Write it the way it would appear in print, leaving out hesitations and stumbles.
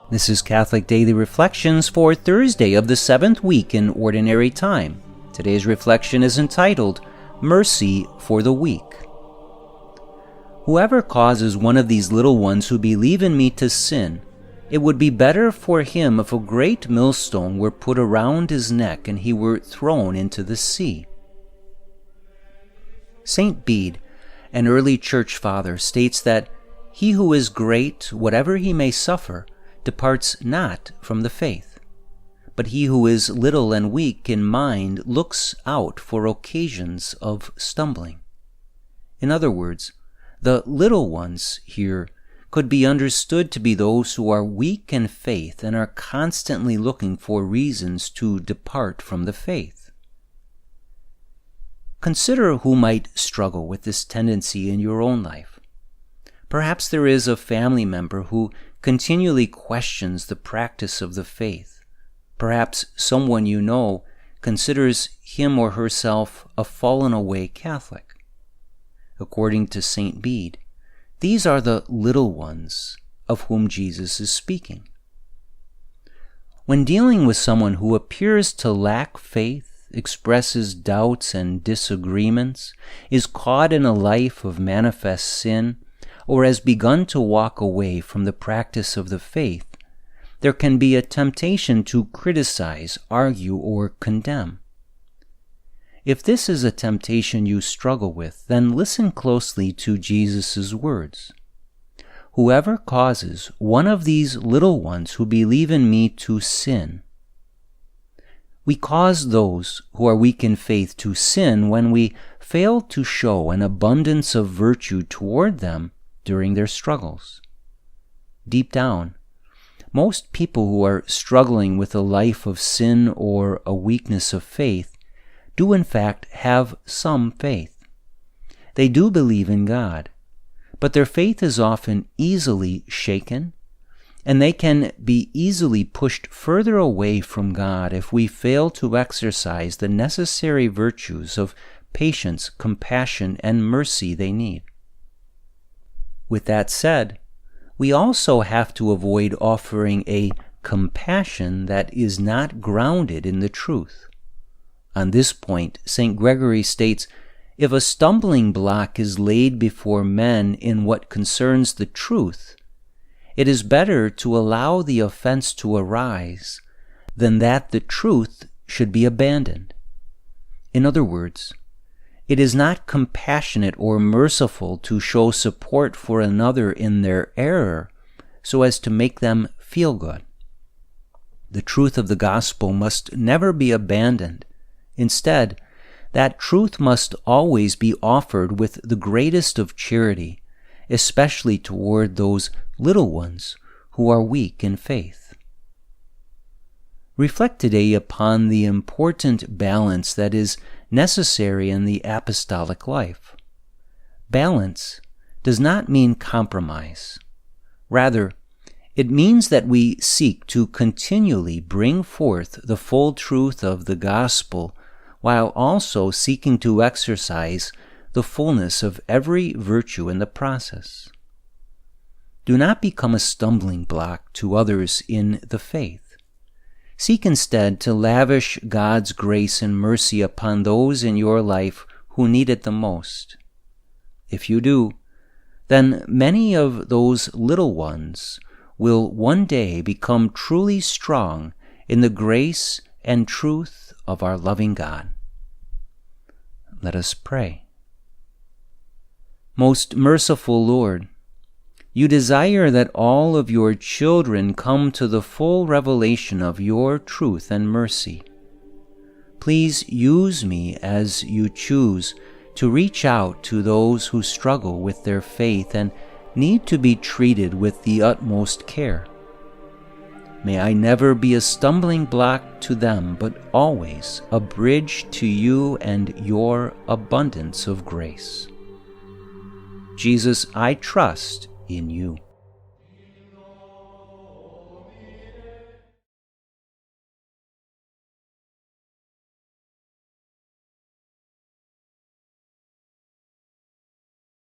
This is Catholic Daily Reflections for Thursday of the 7th week in Ordinary Time. Today's reflection is entitled, Mercy for the Weak. Whoever causes one of these little ones who believe in me to sin, it would be better for him if a great millstone were put around his neck and he were thrown into the sea. St. Bede, an early church father, states that he who is great, whatever he may suffer, departs not from the faith, but he who is little and weak in mind looks out for occasions of stumbling. In other words, the little ones here could be understood to be those who are weak in faith and are constantly looking for reasons to depart from the faith. Consider who might struggle with this tendency in your own life. Perhaps there is a family member who continually questions the practice of the faith. Perhaps someone you know considers him or herself a fallen-away Catholic. According to St. Bede, these are the little ones of whom Jesus is speaking. When dealing with someone who appears to lack faith, expresses doubts and disagreements, is caught in a life of manifest sin, or has begun to walk away from the practice of the faith, there can be a temptation to criticize, argue, or condemn. If this is a temptation you struggle with, then listen closely to Jesus' words. Whoever causes one of these little ones who believe in me to sin. We cause those who are weak in faith to sin when we fail to show an abundance of virtue toward them during their struggles. Deep down, most people who are struggling with a life of sin or a weakness of faith do in fact have some faith. They do believe in God, but their faith is often easily shaken, and they can be easily pushed further away from God if we fail to exercise the necessary virtues of patience, compassion, and mercy they need. With that said, we also have to avoid offering a compassion that is not grounded in the truth. On this point, St. Gregory states, if a stumbling block is laid before men in what concerns the truth, it is better to allow the offense to arise than that the truth should be abandoned. In other words, it is not compassionate or merciful to show support for another in their error so as to make them feel good. The truth of the gospel must never be abandoned. Instead, that truth must always be offered with the greatest of charity, especially toward those little ones who are weak in faith. Reflect today upon the important balance that is necessary in the apostolic life. Balance does not mean compromise. Rather, it means that we seek to continually bring forth the full truth of the gospel while also seeking to exercise the fullness of every virtue in the process. Do not become a stumbling block to others in the faith. Seek instead to lavish God's grace and mercy upon those in your life who need it the most. If you do, then many of those little ones will one day become truly strong in the grace and truth of our loving God. Let us pray. Most merciful Lord, you desire that all of your children come to the full revelation of your truth and mercy. Please use me as you choose to reach out to those who struggle with their faith and need to be treated with the utmost care. May I never be a stumbling block to them, but always a bridge to you and your abundance of grace. Jesus, I trust in you.